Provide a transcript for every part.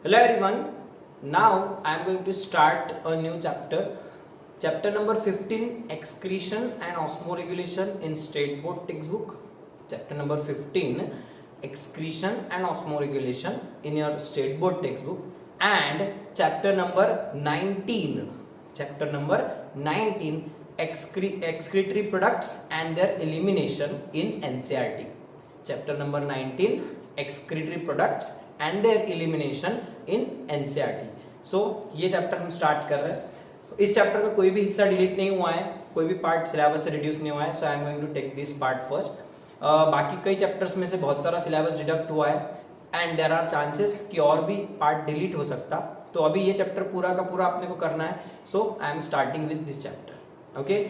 Hello everyone. Now I am going to start a new chapter. Chapter number 15, excretion and osmoregulation in state board textbook. Chapter number 15, excretion and osmoregulation in your state board textbook. And chapter number 19. Chapter number 19, excretory products and their elimination in NCERT. Chapter number 19, excretory products and their elimination in NCERT. So ये chapter हम start कर रहे हैं. इस chapter का कोई भी हिस्सा डिलीट नहीं हुआ है, कोई भी पार्ट सिलेबस से रिड्यूस नहीं हुआ है. So I am going to take this part first. बाकी कई चैप्टर्स में से बहुत सारा सिलेबस डिडक्ट हुआ है एंड देयर आर चांसेस कि और भी पार्ट डिलीट हो सकता. तो अभी ये चैप्टर पूरा का पूरा अपने को करना है. So I am starting with this chapter. Okay,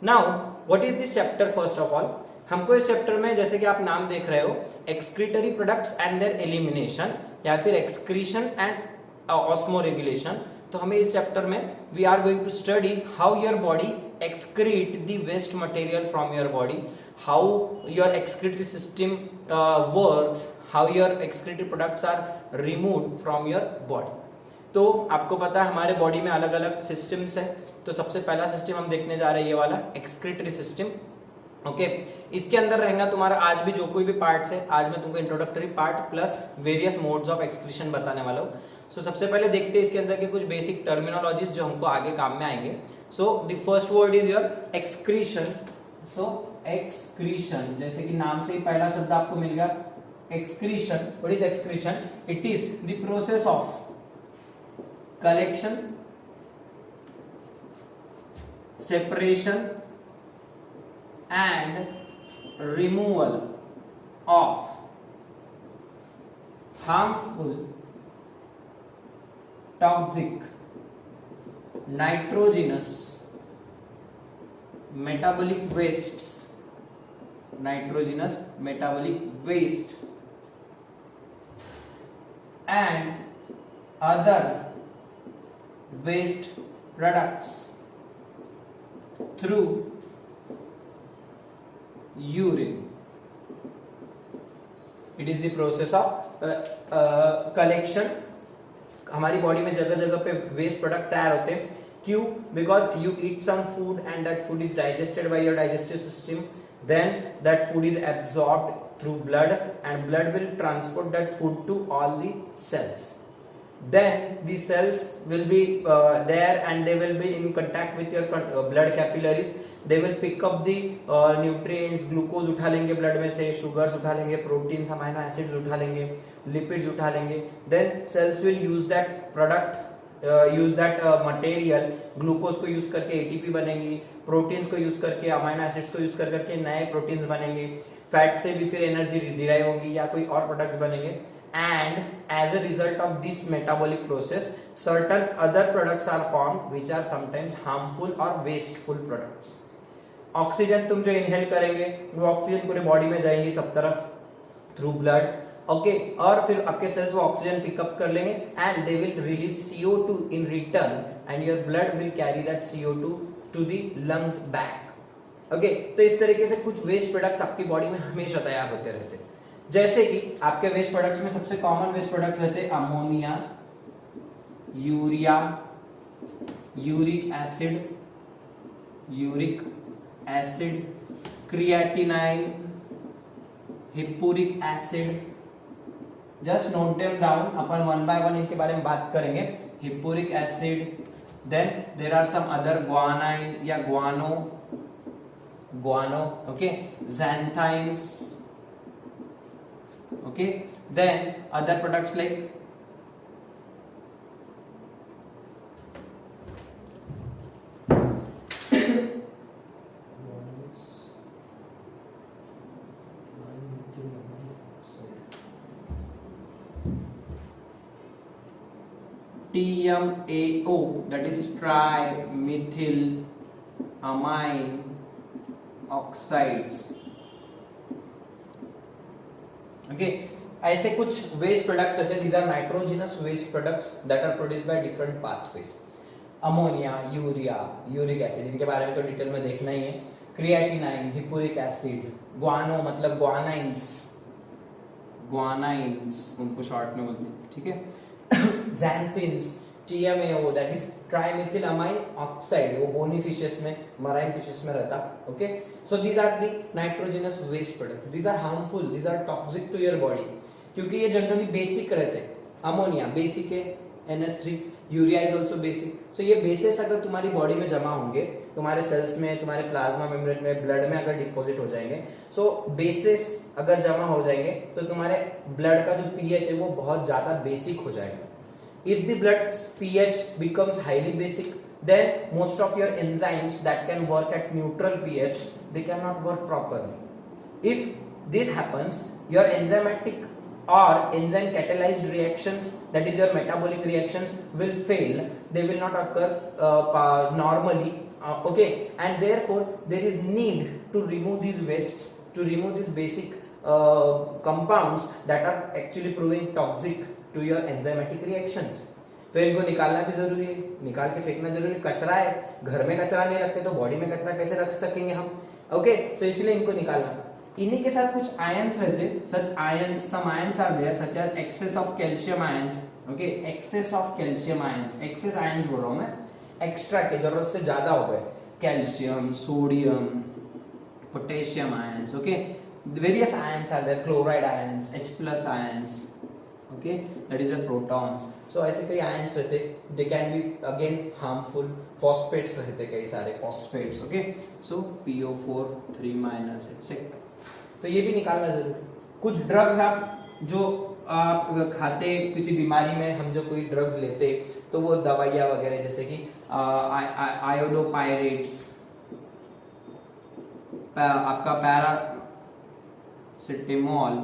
now what is this chapter? First of all हमको इस चैप्टर में, जैसे कि आप नाम देख रहे हो, excretory products and their elimination या फिर एक्सक्रीशन एंड ऑस्मोरेगुलेशन. तो हमें इस चैप्टर में we are going to study how your body excrete the waste material from your body, how your excretory system works, how your excretory products are removed from your body. तो आपको पता है हमारे body में अलग अलग systems है. तो सबसे पहला सिस्टम हम देखने जा रहे हैं ये वाला एक्सक्रीटरी सिस्टम. ओके, इसके अंदर रहेगा तुम्हारा आज भी जो कोई भी पार्ट्स है. आज मैं तुमको introductory part plus various modes of excretion बताने वाला हूँ. सो सबसे पहले देखते हैं इसके अंदर के कुछ बेसिक टर्मिनोलॉजीज जो हमको आगे काम में आएंगे. So the first word is your excretion. So excretion, जैसे कि नाम से ही पहला शब्द आपको मिल गया excretion. What is excretion? It is the process of collection, separation and removal of harmful, toxic, nitrogenous, metabolic wastes, nitrogenous metabolic waste and other waste products through urine. It is the process of collection. हमारी body में जगह जगह पे waste product तैयार होते हैं. क्यों? Because you eat some food and that food is digested by your digestive system. Then that food is absorbed through blood and blood will transport that food to all the cells. Then the cells will be there and they will be in contact with your blood capillaries. They will pick up the nutrients. Glucose उठा लेंगे blood में से, sugars उठा लेंगे, proteins, amino acids उठा लेंगे, lipids उठा लेंगे. Then cells will use that product, use that material. Glucose को use करके ATP बनेंगी, proteins को use करके amino acids को use करके नए proteins बनेंगे, fat से भी फिर energy derive होगी या कोई और products बनेंगे. And as a result of this metabolic process, certain other products are formed which are sometimes harmful or wasteful products. Oxygen तुम जो इनहेल करेंगे वो ऑक्सीजन पूरे बॉडी में जाएंगी सब तरफ थ्रू ब्लड. ओके, और फिर आपके सेल्स वो ऑक्सीजन पिकअप कर लेंगे and they will release CO2 in return and your blood will carry that CO2 to the lungs back. Okay, तो इस तरीके से कुछ वेस्ट प्रोडक्ट्स आपकी बॉडी में हमेशा तैयार होते रहते हैं. जैसे कि आपके वेस्ट प्रोडक्ट्स में सबसे कॉमन वेस्ट प्रोडक्ट्स रहते हैं ammonia, urea, uric acid, creatinine, hippuric acid. Just note them down, अपन वन बाय वन इनके बारे में बात करेंगे. Hippuric acid, then there are some other guanine या guano, okay, xanthines. Okay, then other products like TMAO, that is trimethyl amine oxides. Okay, ऐसे कुछ waste products होते हैं. these are nitrogenous waste products that are produced by different pathways. Ammonia, urea, uric acid, इनके बारे में तो detail में देखना ही है. क्रिएटिनाइन, हिप्पूरिक एसिड, ग्वानो मतलब ग्वानाइंस उनको शॉर्ट में बोलते हैं. ठीक है. xanthins, TMAO that is trimethylamine oxide, वो bony fishes में, marine fishes में रहता. Okay, so these are the nitrogenous waste products. These are harmful, these are toxic to your body, क्योंकि ये जनरली बेसिक रहते हैं. अमोनिया बेसिक है, NH3, urea is also basic. So ये basis अगर तुम्हारी बॉडी में जमा होंगे, तुम्हारे सेल्स में, तुम्हारे प्लाज्मा मेम्ब्रेन में, ब्लड में अगर डिपॉजिट हो जाएंगे, सो बेसिस अगर जमा हो जाएंगे तो तुम्हारे ब्लड का जो पीएच है वो बहुत ज्यादा बेसिक हो जाएगा. If the blood pH becomes highly basic, then most of your enzymes that can work at neutral pH, they cannot work properly. If this happens, your enzymatic or enzyme catalyzed reactions, that is your metabolic reactions, will fail. They will not occur normally. Okay, and therefore there is need to remove these wastes, to remove these basic compounds that are actually proving toxic to your enzymatic reactions. तो इनको निकालना भी जरूरी है, निकाल के फेंकना जरूरी है. कचरा है, घर में कचरा नहीं रखते तो बॉडी में कचरा कैसे रख सकेंगे हम. ओके, सो इसलिए इनको निकालना. इन्हीं के साथ कुछ आयंस रहते, such ions, some ions are there such as excess of calcium ions. Okay, excess of calcium ions, excess ions बोल रहा हूं मैं, एक्स्ट्रा के जरूरत से ज्यादा हो गए. Calcium, sodium, potassium ions. Okay, various ions are there, chloride ions, H+ ions. Okay, that is the protons. So ऐसे कई आयंस रहते, they can be again harmful. Phosphates रहते कई सारे phosphates. Okay, so PO4 3- etc. तो ये भी निकालना जरूरी. कुछ ड्रग्स आप जो आप खाते किसी बीमारी में, हम जो कोई ड्रग्स लेते तो वो दवाइयाँ वगैरह जैसे कि आयोडोपायरेट्स, आपका पैरासिटामोल,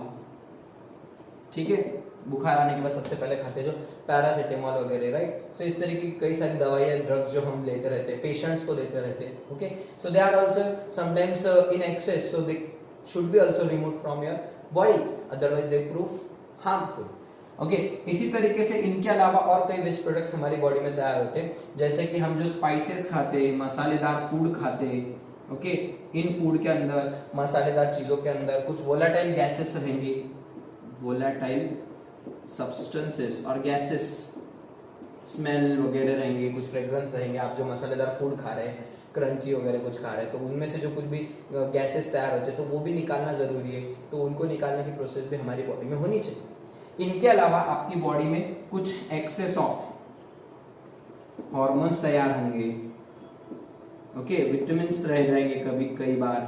ठीक है, बुखार आने के बाद सबसे पहले खाते जो पैरासिटामोल वगैरह, राइट. सो इस तरीके की कई सारी दवाइयाँ, ड्रग्स जो हम लेते रहते हैं, पेशेंट्स को देते रहते हैं. Okay, so they are also sometimes in excess, so they should be also removed from your body, otherwise they prove harmful. Okay, इसी तरीके से इनके अलावा और कई वेस्ट प्रोडक्ट्स हमारी बॉडी में तैयार होते हैं, जैसे कि हम जो स्पाइसेस खाते, मसालेदार फूड खाते. ओके, इन फूड के अंदर, मसालेदार चीजों के अंदर कुछ वोलाटाइल गैसेस रहेंगे, वोलाटाइल सब्सटेंसेस और गैसेस, स्मेल वगैरह रहेंगे, कुछ फ्रेग्रेंस रहेंगे. आप जो मसालेदार फूड खा रहे हैं, क्रंची वगैरह कुछ खा रहे हैं, तो उनमें से जो कुछ भी गैसेस तैयार होते हैं तो वो भी निकालना जरूरी है. तो उनको निकालने की प्रोसेस भी हमारी बॉडी में होनी चाहिए. इनके अलावा आपकी बॉडी में कुछ एक्सेस ऑफ हॉर्मोन्स तैयार होंगे. ओके, विटामिन्स रह जाएंगे कभी कई बार,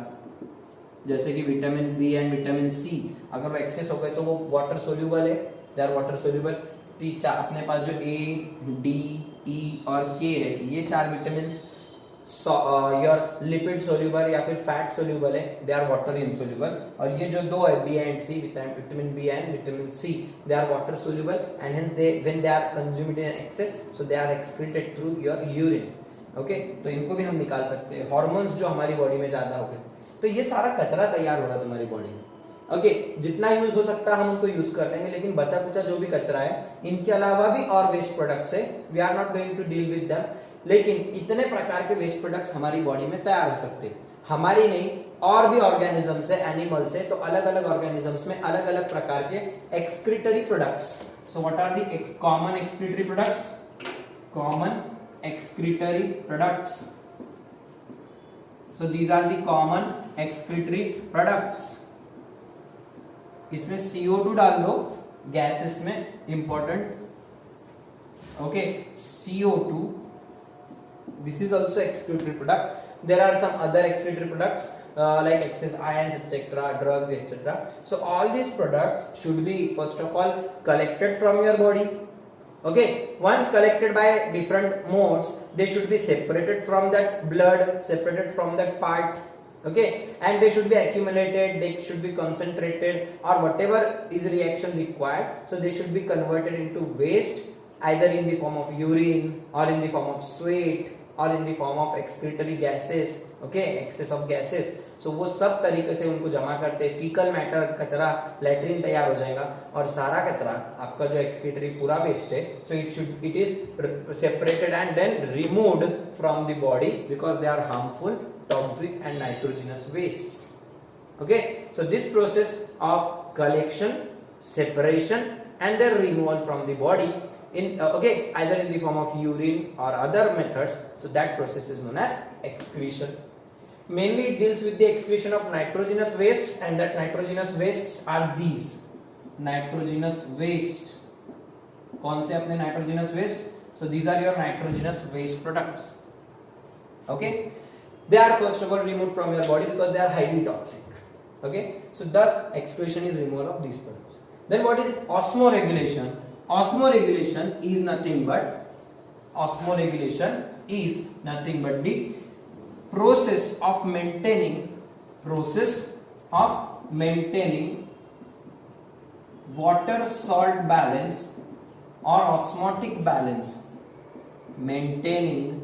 जैसे कि vitamin B and vitamin C. अगर वो एक्सेस हो गए तो वो वाटर सोल्यूबल है, दे आर वाटर सोल्यूबल. अपने पास जो ए, डी, ई और के है, ये 4 विटामिन्स योर लिपिड सोल्यूबल या फिर फैट सोल्यूबल है, दे आर वाटर इनसोल्यूबल. और ये जो दो है, B and C, vitamin B and vitamin C, they are water soluble and hence they when they are consumed in excess, so they are excreted through your urine. Okay, तो इनको भी हम निकाल सकते हैं. हॉर्मोन्स जो हमारी बॉडी में ज्यादा हो गए, तो ये सारा कचरा तैयार हो रहा है तुम्हारी बॉडी में. ओके, जितना यूज हो सकता है हम उनको यूज कर लेंगे, लेकिन बचा कुचा जो भी कचरा है, इनके अलावा भी और वेस्ट प्रोडक्ट्स है, we are not going to deal with them. लेकिन इतने प्रकार के वेस्ट प्रोडक्ट्स हमारी बॉडी में तैयार हो सकते हैं. हमारी नहीं, और भी ऑर्गेनिजम्स है, एनिमल्स है, तो अलग अलग ऑर्गेनिजम्स में अलग अलग प्रकार के excretory products. So what are the common excretory products? Common excretory products. So these are the common excretory products. इसमें CO2 डाल दो गैसेस में, important. Okay, CO2, this is also excretory product. There are some other excretory products like excess ions, etc., drugs, etc. So all these products should be first of all collected from your body. Okay, once collected by different modes, they should be separated from that blood, separated from that part. Okay, and they should be accumulated, they should be concentrated, or whatever is reaction required. So they should be converted into waste, either in the form of urine or in the form of sweat or in the form of excretory gases. Okay, excess of gases. So वो सब तरीके से उनको जमा करते हैं. Faecal matter, कचरा, latrine तैयार हो जाएगा, और सारा कचरा आपका जो एक्सक्रीटरी पूरा वेस्ट है, so it is separated and then removed from the body because they are harmful, toxic and nitrogenous wastes. Okay, so this process of collection, separation and their removal from the body in either in the form of urine or other methods. So that process is known as excretion. Mainly it deals with the excretion of nitrogenous wastes, and that nitrogenous wastes are these nitrogenous waste. कौन से अपने nitrogenous waste? So these are your nitrogenous waste products. Okay, they are first of all removed from your body because they are highly toxic. Okay, so thus excretion is removal of these products. Then what is osmoregulation? Osmoregulation is nothing but the process of maintaining water salt balance or osmotic balance, maintaining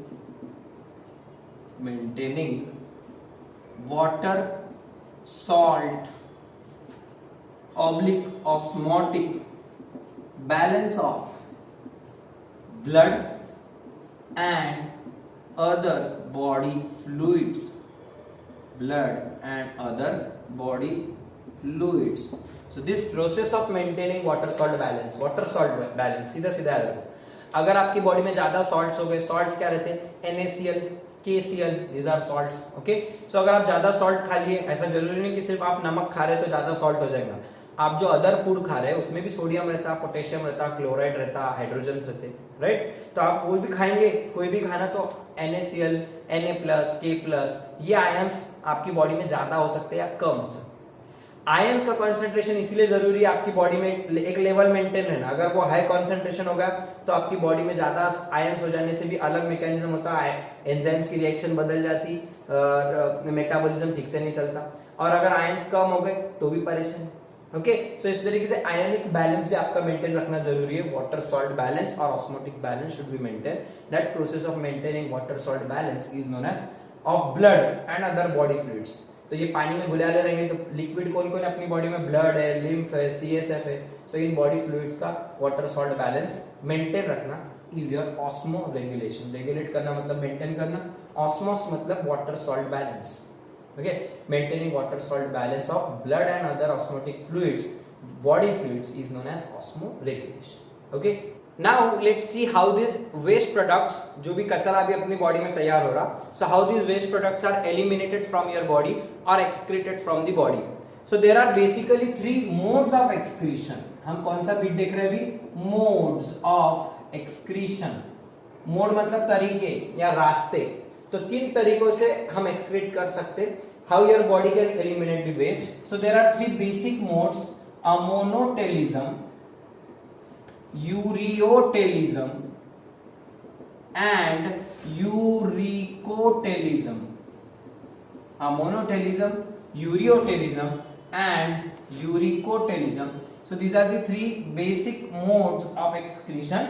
water salt / osmotic balance of blood and other body fluids. So this process of maintaining water salt balance सीधा सीधा है. अगर आपकी body में ज्यादा salts हो गए, salts क्या रहते हैं? NaCl, KCl, these are salts. Okay, so अगर आप ज्यादा सॉल्ट खा लिए, ऐसा जरूरी नहीं कि सिर्फ आप नमक खा रहे तो ज्यादा सॉल्ट हो जाएगा. आप जो अदर फूड खा रहे हैं उसमें भी सोडियम रहता, पोटेशियम रहता, क्लोराइड रहता, हाइड्रोजन रहते, राइट? तो आप कोई भी खाएंगे, कोई भी खाना तो NaCl, Na+, K+, ये आयंस आपकी बॉडी में ज्यादा हो सकते हैं या कम हो सकते हैं. आयंस का कंसंट्रेशन इसीलिए जरूरी है आपकी बॉडी में एक लेवल मेंटेन रहना. अगर वो हाई कंसंट्रेशन होगा तो आपकी बॉडी में ज्यादा आयंस हो जाने से भी अलग मैकेनिज्म होता है, एंजाइम्स की रिएक्शन बदल जाती, मेटाबॉलिज्म ठीक से नहीं चलता. और अगर आयंस कम हो गए तो भी परेशान. ओके, सो इस तरीके से आयनिक बैलेंस भी आपका मेंटेन रखना जरूरी है. वाटर सॉल्ट बैलेंस और osmotic balance should be maintain. That process of maintaining water salt balance is known as of blood and other body fluids. तो ये पानी में घुलाले रहेंगे तो लिक्विड कौन कौन अपनी बॉडी में? ब्लड है, लिम्फ है, CSF है. सो इन बॉडी फ्लूइड्स का वाटर सॉल्ट बैलेंस मेंटेन रखना is your osmo regulation. Regulate करना मतलब मेंटेन करना, ऑस्मोस मतलब water salt balance. Okay, maintaining water salt balance of blood and other osmotic fluids, body fluids is known as osmoregulation. Okay, now let's see how these waste products, जो भी कचरा भी अपनी body में तैयार हो रहा, so how these waste products are eliminated from your body or excreted from the body. So there are basically 3 modes of excretion. हम कौन सा बीट देख रहे हैं अभी? Modes of excretion. मोड मतलब तरीके या रास्ते. तो 3 तरीकों से हम एक्सक्रीट कर सकते. How your body can eliminate the waste? So there are 3 basic modes: ammonotelism, ureotelism, and uricotelism. Ammonotelism, ureotelism, and uricotelism. So these are the 3 basic modes of excretion,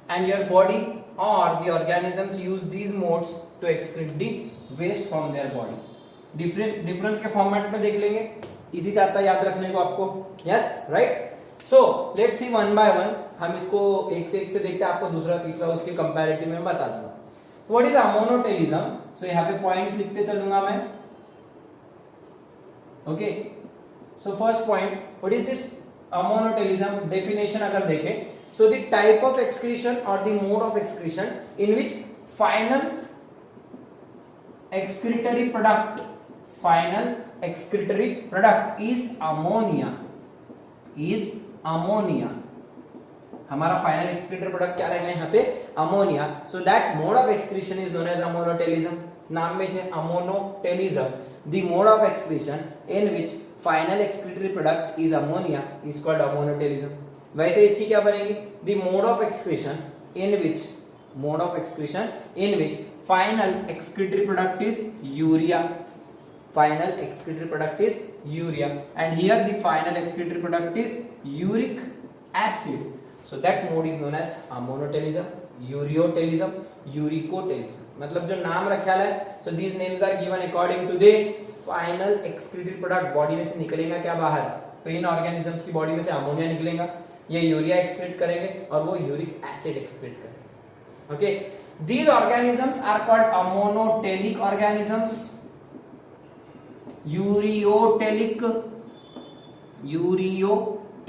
and your body or the organisms use these modes to excrete the waste from their body. Difference के format में देख लेंगे, easy जाता है याद रखने को आपको. Yes, right. So let's see one by one. हम इसको एक से देखते हैं, आपको दूसरा तीसरा उसके कंपैरेटिव में बता दूंगा. What is ammonotelism? सो यहाँ पे पॉइंट्स लिखते चलूंगा मैं. Okay, so first point, what is this ammonotelism? Definition अगर देखें, so the type of excretion or the mode of excretion in which final excretory product is ammonia. हमारा फाइनल एक्सक्रीटरी प्रोडक्ट क्या रहेगा यहाँ पे? Ammonia. So that mode of excretion is known as ammonotelism. नाम में है ammonotelism. The mode of excretion in which final excretory product is ammonia is called ammonotelism. वैसे इसकी क्या बनेगी? The mode of excretion in which final excretory product is urea. Final excretory product is urea, and here the final excretory product is uric acid. So that mode is known as ammonotelism, ureotelism, uricotelism. मतलब जो नाम रखा है, so these names are given according to the final excretory product. Body में से निकलेगा क्या बाहर? तो इन ऑर्गेनिजम्स की बॉडी में से अमोनिया निकलेगा, ये यूरिया एक्सक्रीट करेंगे और वो यूरिक एसिड एक्सक्रीट करेंगे. Okay, these organisms are called ammonotelic organisms, ureotelic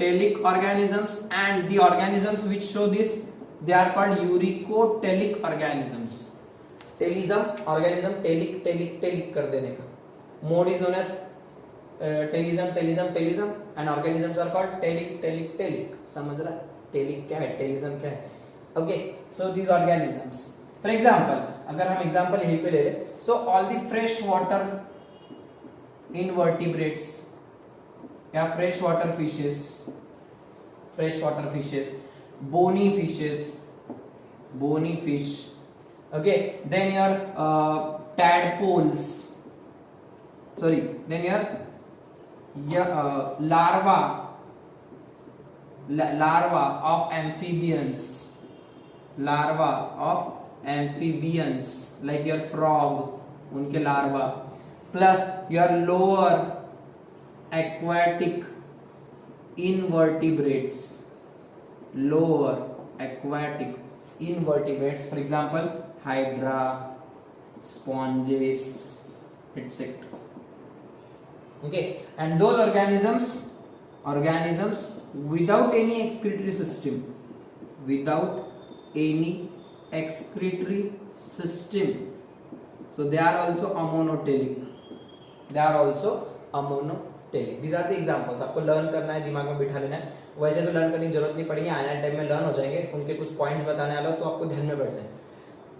uricotelic organisms, and the organisms which show this, they are called uricotelic organisms. Telism organism, telic कर देने का. Mode is known as telism, and organisms are called telic. समझ रहा है? Telic क्या है, telism क्या है? Okay, so these organisms. For example, अगर हम example यहीं पे ले ले, so all the fresh water invertebrates या freshwater fishes, bony fish, okay, then your tadpoles, then your larva of amphibians like your frog, उनके larva, plus your lower aquatic invertebrates, for example hydra, sponges, etc. Okay, and those organisms without any excretory system, so they are also amonotelic. These are the examples. आपको learn करना है, दिमाग में बिठा लेना है. वैसे तो लर्न करने की जरूरत नहीं पड़ेगी, आने वाले टाइम में लर्न हो जाएंगे. उनके कुछ पॉइंट्स बताने वाला तो आपको ध्यान में बैठ जाए.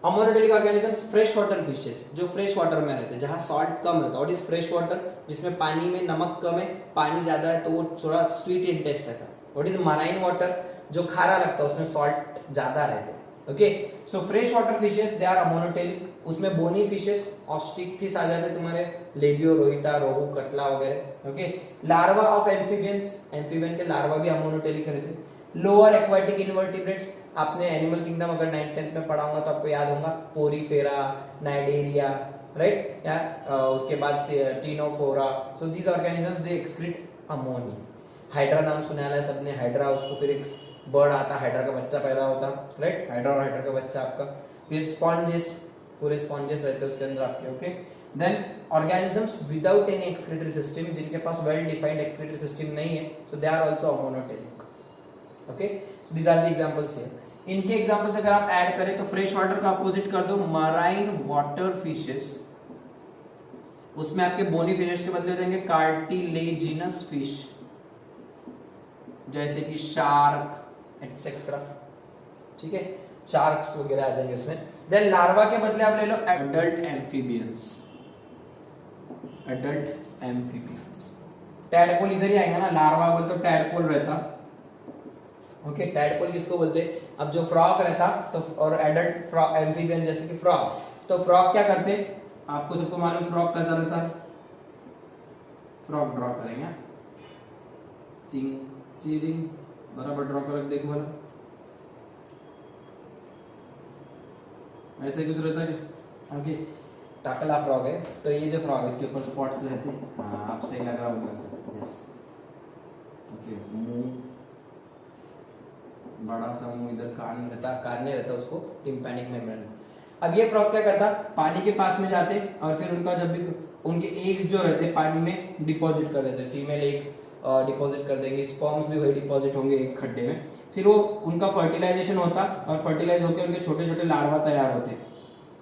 Ammonotelic organisms, fresh water fishes, जो फ्रेश वाटर में रहते हैं, जहाँ सॉल्ट कम रहता है. What is fresh water? जिसमें पानी में नमक कम है, पानी ज्यादा है तो वो थोड़ा स्वीट इन टेस्ट रहता है. What is marine water? जो खारा लगता है, उसमें सॉल्ट ज्यादा रहते हैं. Okay, so fresh water fishes they are ammonotelic. उसमें बोनी फिशेस, ऑस्टिक्थिस आ जाते हैं तुम्हारे, लेबियो, रोहिता, रोहू, कटला वगैरह. Okay, larva of amphibians, amphibian के लार्वा भी अमोनोटेलिक रहते हैं. लोअर एक्वाटिक इनवर्टिब्रेट्स, आपने एनिमल किंगडम अगर 9th 10th में पढ़ा होगा तो आपको याद होगा, पोरीफेरा, नाइडेरिया, राइट, या उसके बाद से Ctenophora. So these organisms they excrete ammonia. Hydra नाम सुना है सबने, हाइड्रा, उसको फिर एक बर्ड आता, हाइड्रा का बच्चा पैदा होता, राइट, हाइड्रा और हाइड्रा का बच्चा आपका. फिर स्पॉन्जेस, पूरे स्पॉन्जेस रहते हैं उसके अंदर आपके. Okay, then organisms without any excretory system, जिनके पास वेल डिफाइंड एक्सक्रीटरी सिस्टम नहीं है, so they are also ammonotelic. Okay, so these are the examples here. इनके एग्जांपल्स अगर आप ऐड करें तो फ्रेश वाटर का अपोजिट कर दो, मराइन वाटर फिशेस, उसमें आपके बोनी फिशेस के बदले हो जाएंगे कार्टिलेजिनस फिश, जैसे कि शार्क एटसेट्रा. ठीक है, शार्क्स वगैरह आ जाएंगे इसमें. देन लार्वा के बदले आप ले लो एडल्ट एम्फीबियंस. टैडपोल इधर ही आएगा ना, लार्वा बोल तो टैडपोल रहता. ओके, टैडपोल किसको बोलते हैं? अब जो फ्रॉग रहता तो, और एडल्ट फ्रॉग एम्फीबियन जैसे कि फ्रॉग, तो फ्रॉग क्या करते, आपको सबको मालूम फ्रॉग कैसा रहता है. फ्रॉग ड्रॉ करेंगे, टिंग बराबर ड्रॉ कर, देखो वाला ऐसे कुछ रहता है. ओके, टाकला फ्रॉग है, तो ये जो फ्रॉग है इसके ऊपर स्पॉट्स रहते हैं. हाँ, आप सही लग रहा होगा सर. यस, ओके, मुंह, बड़ा सा मुंह, इधर कान रहता उसको टिम्पैनिक मेम्ब्रेन. अब ये फ्रॉग क्या करता, पानी के पास में जाते और फिर उनका जब भी उनके एग्स जो रहते पानी में डिपॉजिट कर देते, फीमेल एग्स डिपॉजिट कर देंगे, स्पर्म्स भी वही डिपॉजिट होंगे एक खड्डे में. फिर वो उनका फर्टिलाइजेशन होता और फर्टिलाइज होकर उनके छोटे छोटे लार्वा तैयार होते.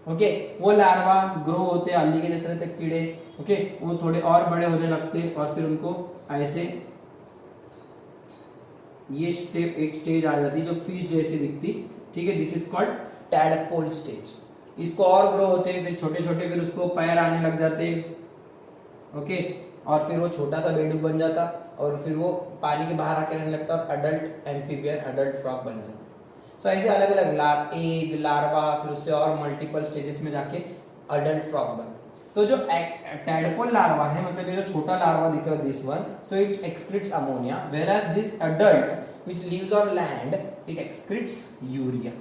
ओके, वो लार्वा ग्रो होते, अल्ली के जैसे रहते कीड़े. ओके, वो थोड़े और बड़े होने लगते और फिर उनको ऐसे ये एक स्टेज आ जाती जो फिश जैसी दिखती. ठीक है, this is called tadpole stage. इसको और ग्रो होते फिर छोटे छोटे, फिर उसको पैर आने लग जाते. ओके, और फिर वो छोटा सा बेडूक बन जाता और फिर वो पानी के बाहर आके रहने लगता और अडल्ट एम्फीबियन, अडल्ट फ्रॉग बन जाता. सो ऐसे अलग अलग एग, लार्वा, फिर उससे और मल्टीपल स्टेजेस में जाके अडल्ट फ्रॉग बन. तो जो टैडपोल लार्वा है, मतलब ये जो छोटा लार्वा दिख रहा है, this one, so it excretes ammonia, whereas this adult which lives on land it excretes urea.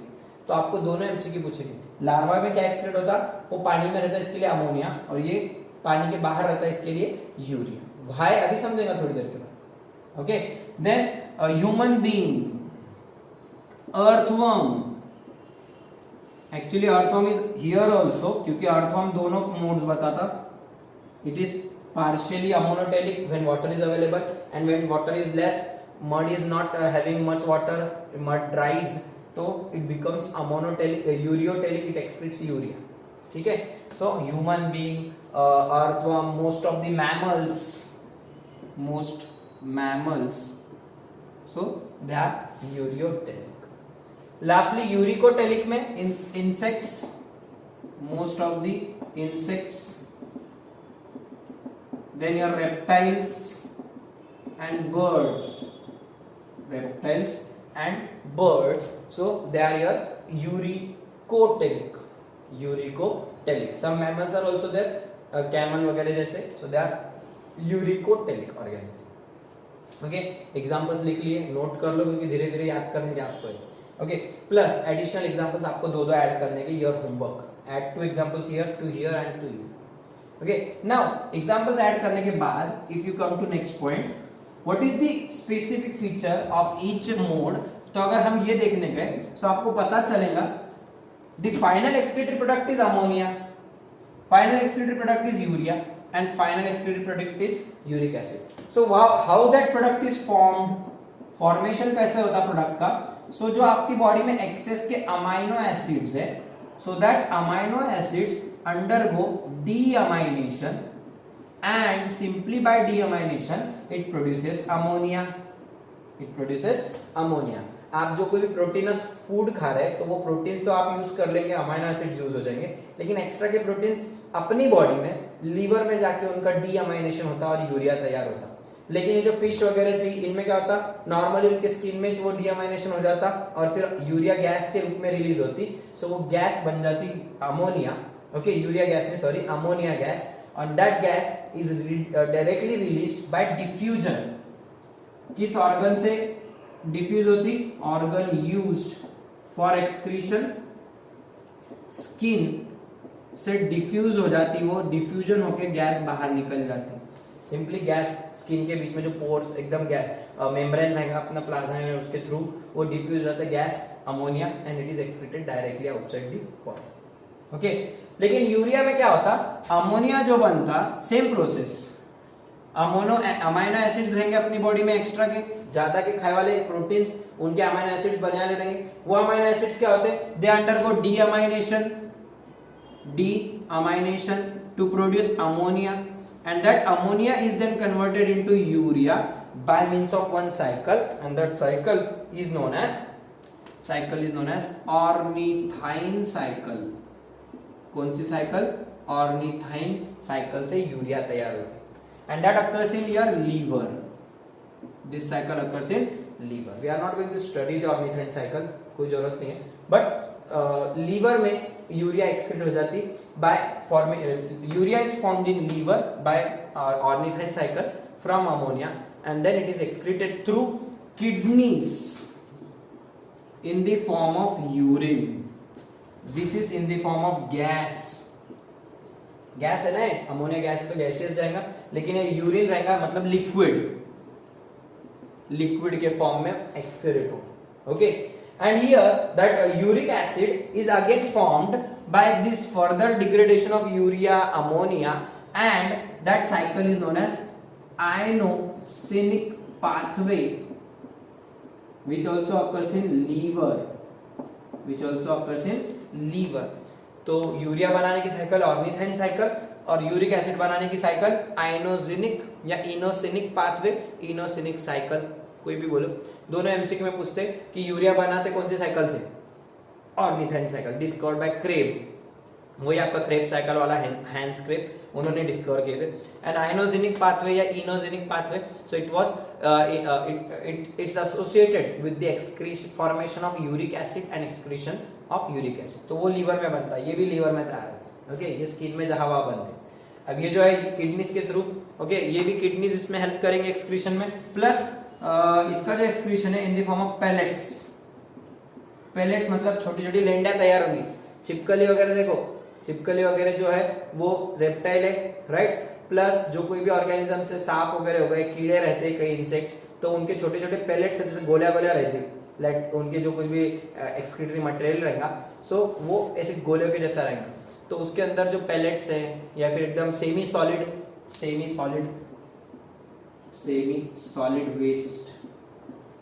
तो आपको दोनों एमसीक्यू पूछेंगे. लार्वा में क्या एक्सक्रीट होता, वो पानी में रहता है इसके लिए अमोनिया, और ये पानी के बाहर रहता है इसके लिए यूरिया. व्हाई अभी समझेगा थोड़ी देर के बाद. Okay, then human being, earthworm. Actually earthworm is here also, क्योंकि अर्थवर्म दोनों मोड्स बताता. It is partially amonotelic when water is available, and when water is less mud is not having much water, mud dries, तो it becomes ammonotelic, ureotelic, it excretes urea. ठीक है. So human being, earthworm, most of the mammals, so they are ureotelic. Lastly uricotelic में insects, most of the insects, then your reptiles and birds, so they are your uricotelic. Some mammals are also there, camel वगैरह जैसे, so they are uricotelic organisms. Okay, examples लिख लिए, note कर लो क्योंकि धीरे धीरे याद करने के आपको है. ओके, प्लस एडिशनल एग्जांपल्स आपको दो ऐड करने के, your homework. Add 2 examples here, 2 here and 2 here. Okay, now examples add करने के बाद if you come to next point, what is the specific feature of each mode. तो अगर हम ये देखने गए तो आपको पता चलेगा the final excretory product is ammonia, final excretory product is urea and final excretory product is uric acid. So how that product is formed, formation कैसे होता प्रोडक्ट का. सो जो आपकी बॉडी में एक्सेस के अमाइनो एसिड्स है, so that amino acids undergo deamination and simply by deamination it produces ammonia. आप जो कोई भी प्रोटीनस फूड खा रहे हैं तो वो प्रोटीन्स तो आप यूज कर लेंगे, अमाइनो एसिड्स यूज हो जाएंगे, लेकिन एक्स्ट्रा के प्रोटीन्स अपनी बॉडी में लीवर में जाके उनका डीअमाइनेशन होता और यूरिया तैयार होता. लेकिन ये जो फिश वगैरह थी इनमें क्या होता, नॉर्मली उनके स्किन में वो डीअमाइनेशन हो जाता और फिर यूरिया गैस के रूप में रिलीज होती. सो वो गैस बन जाती अमोनिया. ओके, यूरिया गैस नहीं, sorry, ammonia gas. And that gas is directly released by diffusion. किस ऑर्गन से डिफ्यूज होती, organ used for excretion, skin से डिफ्यूज हो जाती, वो डिफ्यूजन होके गैस बाहर निकल जाती. सिंपली गैस स्किन के बीच में जो पोर्स एकदम मेम्ब्रेन रहेगा अपना प्लाज्मा में, उसके थ्रू वो डिफ्यूज होता है gas ammonia and it is excreted directly outside the body. Okay, लेकिन यूरिया में क्या होता, अमोनिया जो बनता, सेम प्रोसेस, अमाइनो एसिड्स रहेंगे अपनी बॉडी में एक्स्ट्रा के, ज्यादा के खाए वाले प्रोटीन्स उनके अमाइनो एसिड्स बना ले देंगे. वो अमाइनो एसिड्स क्या होते, they undergo deamination to produce ammonia and that ammonia is then converted into urea by means of one cycle and that cycle is known as ornithine cycle. कौन सी cycle, ornithine cycle से urea तैयार होती है and that occurs in your liver. This cycle occurs in liver. We are not going to study the ornithine cycle, कोई जरूरत नहीं है, बट लीवर में यूरिया एक्सक्रीट हो जाती by urea is formed in liver by ornithine cycle from ammonia and then it is excreted through kidneys in the form of urine. This is in the form of gas. Gas है ना, ammonia gas तो gaseous जाएगा, लेकिन ये urine रहेगा मतलब liquid के form में एक्सक्रीट हो. Okay, and here that uric acid is again formed by this further degradation of urea ammonia and that cycle is known as inosinic pathway which also occurs in liver. तो urea बनाने की cycle ornithine cycle और uric acid बनाने की cycle आइनोजेनिक या इनोसिनिक pathway, इनोसिनिक cycle, कोई भी बोलो. दोनों एमसीक्यू में पूछते कि यूरिया बनाते कौन से साइकिल से, ornithine cycle, discovered by Kreb. वही आपका क्रेब साइकिल वाला हैंस क्रेब, उन्होंने डिस्कवर किए थे. एंड आइनोजेनिक पाथवे या inogenic pathway, so it was it's associated with the excretion formation of uric acid and excretion of uric acid. तो वो liver में बनता है, ये भी लीवर में तैयार होता है. ओके, ये स्किन में जहां वहां बनते. अब ये जो है किडनीज के थ्रू, ओके, ये भी किडनीज इसमें हेल्प करेंगे एक्सक्रीशन में. प्लस इसका जो एक्सक्रीशन है इन the form of pellets. Pellets मतलब छोटी छोटी लेंडियां तैयार होंगी. छिपकली वगैरह देखो, छिपकली वगैरह जो है वो रेप्टाइल है, राइट. प्लस जो कोई भी ऑर्गेनिज्म से सांप वगैरह हो गए, कीड़े रहते हैं, कई इंसेक्ट्स, तो उनके छोटे छोटे पेलेट्स जैसे गोलियां गोलियां रहती है, लाइक उनके जो कोई भी एक्सक्रीटरी मटेरियल रहेगा, सो वो ऐसे गोलियों के जैसा रहेगा. तो उसके अंदर जो पेलेट्स है या फिर एकदम सेमी सॉलिड वेस्ट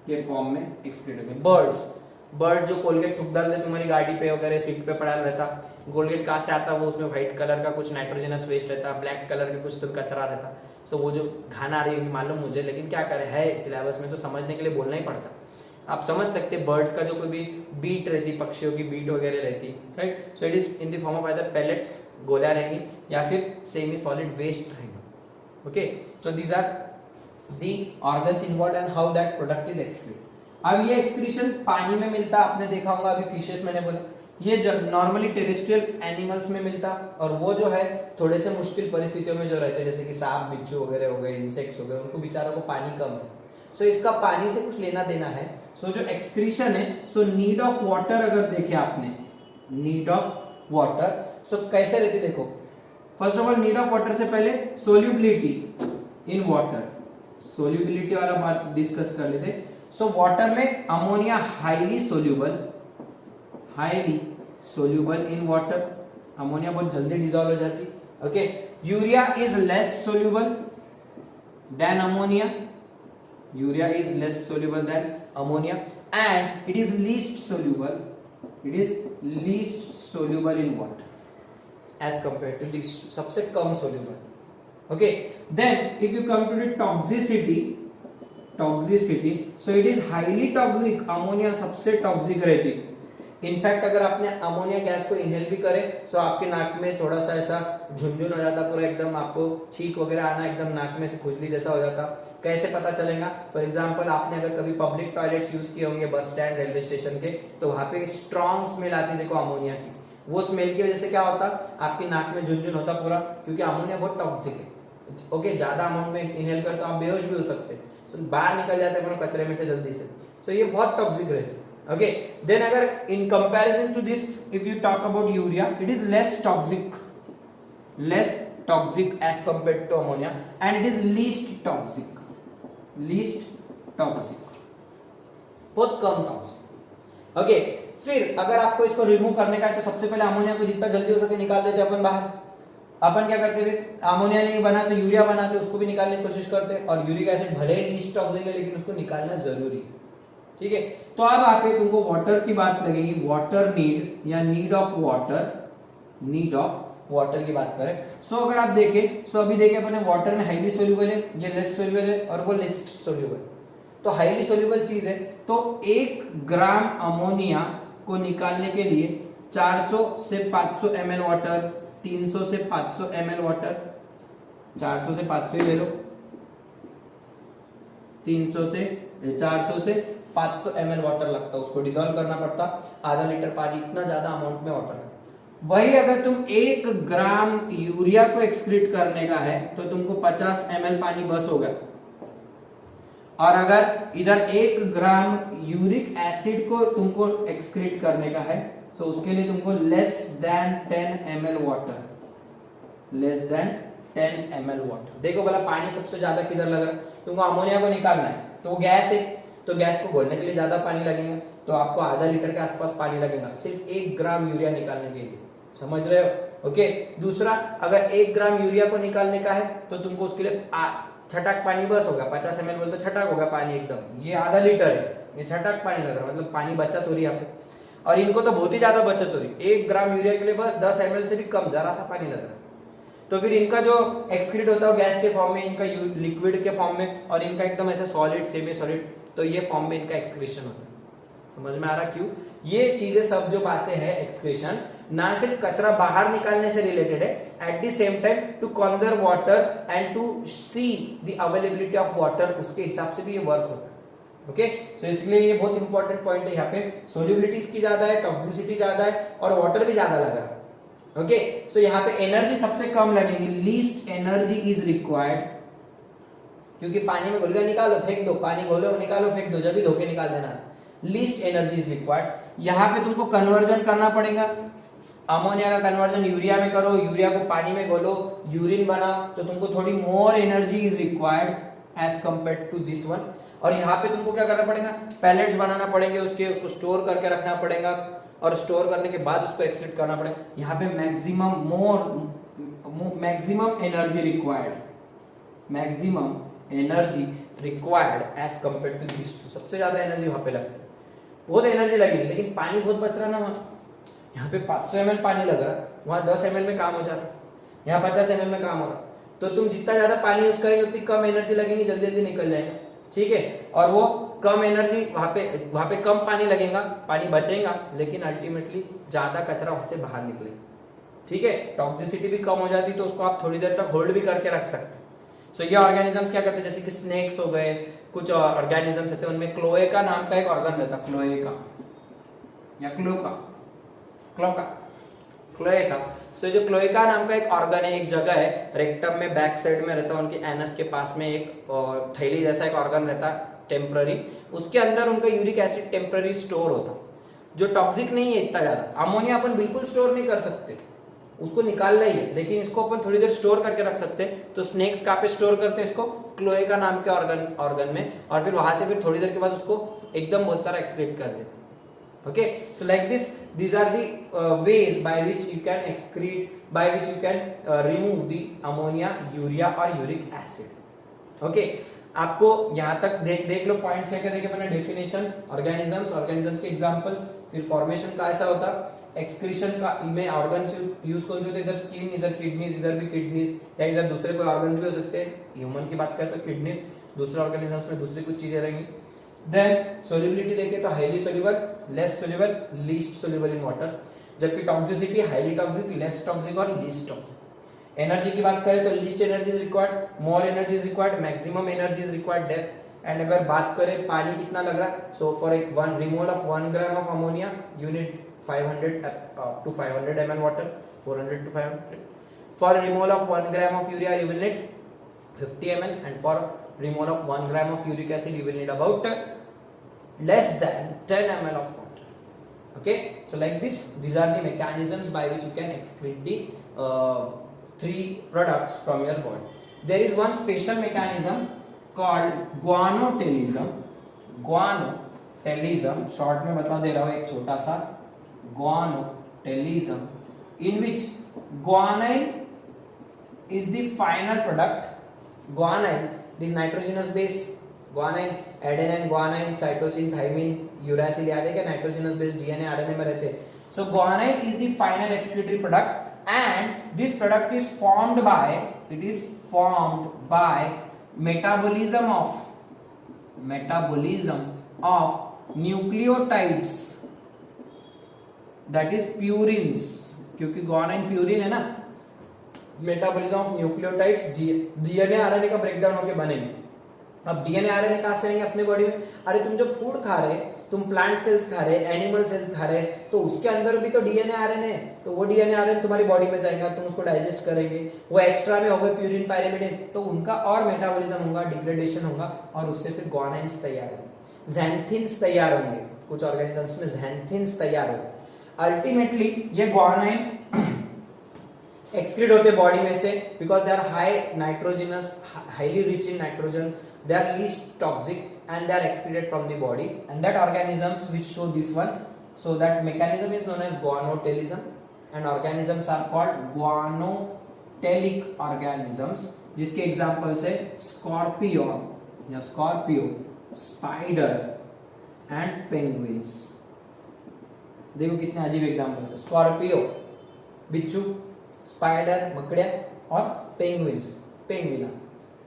के फॉर्म में एक्सक्रीट होंगे। बर्ड जो कोलगेट थूक डालते तुम्हारी गाड़ी पे वगैरह सीट पे पड़ा रहता, कोलगेट कहाँ से आता, वो उसमें व्हाइट कलर का कुछ नाइट्रोजनस वेस्ट रहता, ब्लैक कलर का कुछ तो कचरा रहता। सो वो जो खाना आ रही होगी मालूम मुझे, लेकिन क्या करे है सिलेबस में तो समझने के लिए बोलना ही पड़ता। आप समझ सकते बर्ड्स का जो कोई भी बीट रहती, पक्षियों की बीट वगैरह रहती, right. So it is in the form of either pellets, गोलियां रहेंगी, या फिर सेमी सॉलिड वेस्ट रहेंगे। Okay, so these are the organs involved and how that product is excreted. अब ये एक्सक्रीशन पानी में मिलता, आपने देखा होगा अभी फिशेस मैंने बोला, ये नॉर्मली टेरेस्ट्रियल एनिमल्स में मिलता, और वो जो है थोड़े से मुश्किल परिस्थितियों में जो रहते हैं, जैसे कि सांप बिच्छू वगैरह हो गए, इंसेक्ट्स हो गए, उनको बेचारों को पानी कम है, सो इसका पानी से कुछ लेना देना है। सो जो एक्सक्रीशन है, सो नीड ऑफ वाटर अगर देखे आपने, नीड ऑफ वाटर, सो कैसे रहती देखो, first of all need of water से पहले सोल्यूबिलिटी इन वाटर, सोल्यूबिलिटी वाला बात डिस्कस कर लेते। सो वाटर में ammonia highly soluble in water, ammonia बहुत जल्दी डिसॉल्व हो जाती। Okay, urea is less soluble than ammonia, urea is less soluble than ammonia, and it is least soluble in water as compare to this, सबसे कम soluble. Okay, then if you come to the toxicity, so it is highly toxic, ammonia सबसे toxic रहती। In fact अगर आपने ammonia gas को inhale भी करे, सो आपके नाक में थोड़ा सा ऐसा झुनझुन हो जाता, पूरा एकदम आपको छींक वगैरह आना, एकदम नाक में से खुजली जैसा हो जाता। कैसे पता चलेगा? फॉर एग्जांपल आपने अगर कभी पब्लिक टॉयलेट्स यूज किए होंगे बस स्टैंड, रेलवे स्टेशन के, तो वहां पे स्ट्रॉन्ग स्मेल आती है देखो अमोनिया की। वो स्मेल की वजह से क्या होता, आपकी नाक में झुनझुन होता पूरा, क्योंकि अमोनिया बहुत टॉक्सिक है। ओके, ज्यादा अमाउंट में इनहेल कर तो आप बेहोश भी हो सकते हैं, बाहर निकल जाते हैं कचरे में से जल्दी से। सो ये बहुत टॉक्सिक रहती है। ओके, देन अगर in comparison to this if you talk about urea, it is less toxic as compared to ammonia, and it is least toxic, बहुत कम टॉक्सिक। ओके, फिर अगर आपको इसको रिमूव करने का है तो सबसे पहले अमोनिया को जितना जल्दी हो सके निकाल देते अपन बाहर। अपन क्या करते हैं, अमोनिया नहीं बना तो यूरिया बनाते, उसको भी निकालने की कोशिश करते हैं, और यूरिक एसिड भले ही लीस्ट टॉक्सिक है लेकिन उसको निकालना जरूरी है। ठीक है, तो अब आके तुमको वाटर की बात लगेगी, वाटर नीड या नीड ऑफ वाटर की बात करें। सो अगर आप देखें, सो अभी देखें अपने वाटर में हाईली सोल्यूबल है, ये लेस सोल्यूबल है, और वो लिस्ट सोल्यूबल। तो हाईली सोल्यूबल चीज है, तो 1 ग्राम अमोनिया को निकालने के लिए 400 से 500 ml वाटर, 300 से 500 ml वाटर, 400 से 500 ही ले लो, 400 से 500 ml वाटर लगता, उसको डिसॉल्व करना पड़ता, आधा लीटर पानी, इतना ज्यादा अमाउंट में वाटर। वही अगर तुम 1 ग्राम यूरिया को एक्सक्रीट करने का है तो तुमको 50 ml पानी बस होगा, और अगर इधर 1 ग्राम यूरिक एसिड को तुमको एक्सक्रीट करने का है तो उसके लिए तुमको लेस देन 10 ml वाटर, देखो भला पानी सबसे ज्यादा किधर लग रहा है, तुमको अमोनिया को निकालना है तो वो गैस है, तो गैस को घोलने के लिए ज्यादा पानी लगेगा, तो आपको आधा लीटर के आसपास पानी लगेगा सिर्फ 1 ग्राम यूरिया निकालने के लिए, समझ रहे हो? ओके, दूसरा अगर 1 ग्राम यूरिया को निकालने का है तो तुमको उसके लिए छटाक पानी बस होगा, 50 ml बोलते छटाक होगा पानी एकदम, ये आधा लीटर है, ये छटाक पानी लग रहा है, मतलब पानी बचत हो रही है यहाँ पे, और इनको तो बहुत ही ज्यादा बचत हो रही है, 1 ग्राम यूरिया के लिए बस 10 ml से भी कम जरा सा पानी लग रहा है। तो फिर इनका जो एक्सक्रीट होता है गैस के फॉर्म में, इनका लिक्विड के फॉर्म में, और इनका एकदम ऐसे सॉलिड, सेमी सॉलिड, तो ये फॉर्म में इनका एक्सक्रीशन होता है। समझ में आ रहा क्यों? ये चीजें सब जो बातें हैं एक्सक्रीशन, ना सिर्फ कचरा बाहर निकालने से रिलेटेड है, at the same time to conserve water and to see the availability of water, उसके हिसाब से भी ये वर्क होता है। ओके, सो इसलिए ये बहुत इंपॉर्टेंट पॉइंट है, यहाँ पे सोल्यूबिलिटी इसकी ज्यादा है, टॉक्सिसिटी ज्यादा है, और वाटर भी ज्यादा लग रहा है। ओके, सो यहाँ पे एनर्जी सबसे कम लगेगी, लीस्ट एनर्जी इज रिक्वायर्ड, क्योंकि पानी में घोल के निकालो फेंक दो, पानी घोलो निकालो फेंक दो, जब भी धोके निकाल देना, लीस्ट एनर्जी इज रिक्वायर्ड। यहाँ पे तुमको कन्वर्जन करना पड़ेगा, अमोनिया का कन्वर्जन यूरिया में करो, यूरिया को पानी में घोलो, यूरिन बनाओ, तो तुमको थोड़ी more energy is required as compared to this one. और यहाँ पे तुमको क्या करना पड़ेगा, पैलेट्स बनाना पड़ेंगे उसके, उसको स्टोर करके रखना पड़ेगा, और स्टोर करने के बाद उसको एक्सट्रैक्ट करना पड़ेगा। यहाँ पे maximum energy required, maximum energy required as compare to this two. सबसे ज्यादा एनर्जी वहां पे लगती है, बहुत एनर्जी लगेगी, लेकिन पानी बहुत बच रहा ना वहां। यहाँ पे 500 ml पानी लग रहा, वहां 10 ml में काम हो जा रहा, यहाँ 50 ml में काम हो रहा। तो तुम जितना ज्यादा पानी यूज करेंगे उतनी कम एनर्जी लगेगी, जल्दी जल्दी निकल जाएगा, ठीक है। और वो कम एनर्जी वहां पे कम पानी लगेगा, पानी बचेगा, लेकिन अल्टीमेटली ज्यादा कचरा वहां से बाहर निकलेगा, ठीक है। टॉक्सिसिटी भी कम हो जाती, तो उसको आप थोड़ी देर तक होल्ड भी करके रख सकते हैं। सो ये ऑर्गेनिजम्स क्या करते हैं, जैसे कि स्नेक्स हो गए, कुछ ऑर्गेनिजम्स होते हैं, उनमें क्लोएका नाम का एक ऑर्गन रहता है, क्लोएका या क्लोएका। सो जो क्लोएका नाम का एक ऑर्गन है, एक जगह है रेक्टम में बैक साइड में रहता है, उनके एनस के पास में एक थैली जैसा एक ऑर्गन रहता है टेम्पररी, उसके अंदर उनका यूरिक एसिड टेम्पररी स्टोर होता, जो टॉक्सिक नहीं है इतना ज्यादा। अमोनिया अपन बिल्कुल स्टोर नहीं कर सकते, उसको निकालना ही है, लेकिन इसको अपन थोड़ी देर स्टोर करके रख सकते हैं। तो स्नेक्स कहाँ पे स्टोर करते हैं इसको, क्लोएका नाम के ऑर्गन में, और फिर वहां से फिर थोड़ी देर के बाद उसको एकदम बहुत सारा एक्सक्रीट कर देते हैं। Okay, so like this, these are the ways by which you can excrete, by which you can remove the ammonia, urea or uric acid. Okay, आपको यहाँ तक देख लो पॉइंट्स क्या क्या देखे मैंने, डेफिनेशन, ऑर्गेनिजम्स के एग्जांपल्स, फिर फॉर्मेशन का ऐसा होता, एक्सक्रीशन का में ऑर्गन्स यूज कौन से होते, इधर स्किन, इधर किडनीज, इधर भी किडनीज, या इधर दूसरे कोई ऑर्गन्स भी हो सकते हैं। ह्यूमन की बात करें तो किडनीज, दूसरे ऑर्गेनिजम्स में दूसरी कुछ चीजें रहेंगी। देन सोल्युबिलिटी देखें तो highly soluble, less soluble, least soluble in water, जबकि toxicity highly toxic, less toxic और लीस्ट टॉक्सिक। एनर्जी की बात करें तो least energy is required, more energy is required, maximum energy is required, depth. And अगर बात करें पानी कितना लग रहा है, सो फॉर एक one removal of 1 gram of ammonia you need 500 to 500 ml water, 400 to 500. For removal of 1 gram of urea you will need 50 ml, and for removal of 1 gram of uric acid you will need about less than 10 ml of water. Okay, so like this, these are the mechanisms by which you can excrete the three products from your body. There is one special mechanism called guanotelism. Guanotelism, short में बता दे रहा हूँ एक छोटा सा, guanotelism, in which guanine is the final product. Guanine, this nitrogenous base, guanine, adenine, guanine, cytosine, thymine, uracil, याद है क्या, नाइट्रोजनस बेस डीएनए आरएनए में रहते हैं। So guanine is the final excretory product, and this product is formed by metabolism of nucleotides, that is purines, क्योंकि guanine purine है ना। Metabolism of nucleotides, DNA RNA का ब्रेकडाउन होके बनेंगे। अब डीएनए आरएनए कहां से आएंगे अपने बॉडी में, अरे तुम जो फूड खा रहे, तुम प्लांट सेल्स खा रहे, एनिमल सेल्स खा रहे, तो उसके अंदर भी तो डीएनए आरएनए है, तो वो डीएनए आरएनए तुम्हारी बॉडी में जाएगा, तुम उसको डाइजेस्ट करेंगे, वो एक्स्ट्रा में होगा प्यूरिन, पायरिमिडिन, तो उनका और मेटाबॉलिज्म होगा, डिग्रेडेशन होगा, और उससे फिर गुआनाइन्स तैयार होंगे, ज़ैंथिन्स तैयार होंगे, कुछ ऑर्गेनिजम्स में ज़ैंथिन्स तैयार होंगे। अल्टीमेटली ये गुआनाइन एक्सक्रीट होते बॉडी में से, because they are high nitrogenous, highly rich in nitrogen, they are least toxic, and they are excreted from the body, and that organisms which show this one, so that mechanism is known as guanotelism, and organisms are called guanotelic organisms, जिसके examples है scorpion या scorpio, spider and penguins। देखो कितने अजीब examples है, scorpio बिच्छू, spider मकड़िया, और penguins पेंगुइना,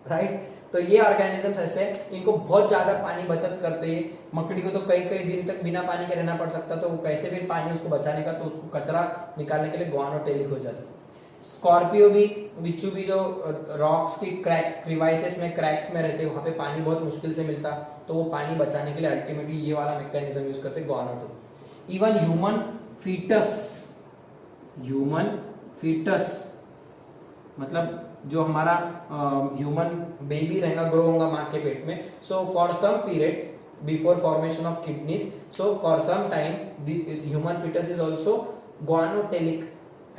राइट। तो ये ऑर्गेनिजम्स ऐसे, इनको बहुत ज्यादा पानी बचत करते हैं। मकड़ी को तो कई कई दिन तक बिना पानी के रहना पड़ सकता, तो वो कैसे भी पानी उसको बचाने का, तो उसको कचरा निकालने के लिए गुआनोटेलिक हो जाता है। स्कॉर्पियो भी, बिच्छू भी, जो रॉक्स की क्रिवाइसेस में, क्रैक्स में रहते हैं, वहां पे पानी बहुत मुश्किल से मिलता, तो वो पानी बचाने के लिए अल्टीमेटली ये वाला मैकेनिज्म यूज करते हैं, गुआनोटेलिक। इवन ह्यूमन फीटस मतलब जो हमारा ह्यूमन बेबी रहेगा, ग्रो होगा माँ के पेट में, so for some period before formation of kidneys, so for some time the human foetus is also guanotelic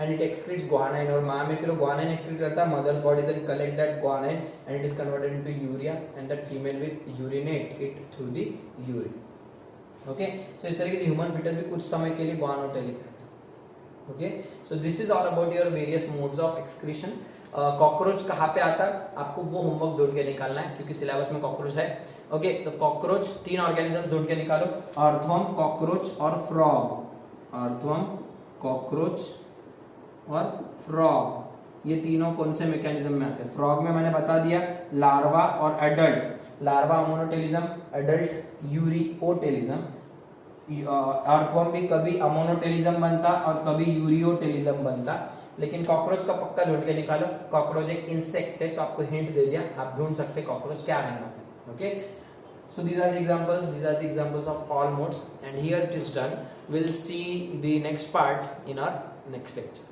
and it excretes guanine, और माँ में फिर वो गुआनाइन एक्सक्रीट करता है, mother's body then collect that guanine and it is converted into urea, and that female will urinate it through the urine. Okay, so इस तरीके से ह्यूमन फीटस भी कुछ समय के लिए गुआनोटेलिक रहता है। Okay, so this is all about your various modes of excretion. Cockroach कहाँ पे आता है आपको वो होमवर्क ढूंढ के निकालना है क्योंकि सिलेबस में कॉकरोच है। ओके, तो कॉकरोच 3 ऑर्गेनिज्म ढूंढ के निकालो, अर्थवर्म, कॉकरोच और फ्रॉग। अर्थवर्म, कॉकरोच और फ्रॉग, ये तीनों कौन से मैकेनिज्म में आते हैं? फ्रॉग में मैंने बता दिया लार्वा और adult, larva ammonotelism, adult ureotelism. Earthworm भी कभी अमोनोटेलिज्म बनता और कभी यूरियोटेलिज्म बनता, लेकिन कॉकरोच का पक्का ढूंढ के निकालो। कॉकरोच एक इंसेक्ट है तो आपको हिंट दे दिया, आप ढूंढ सकते कॉकरोच क्या रहना है। Okay, so these are the examples of all modes, and here it is done. We'll see the next part in our next lecture.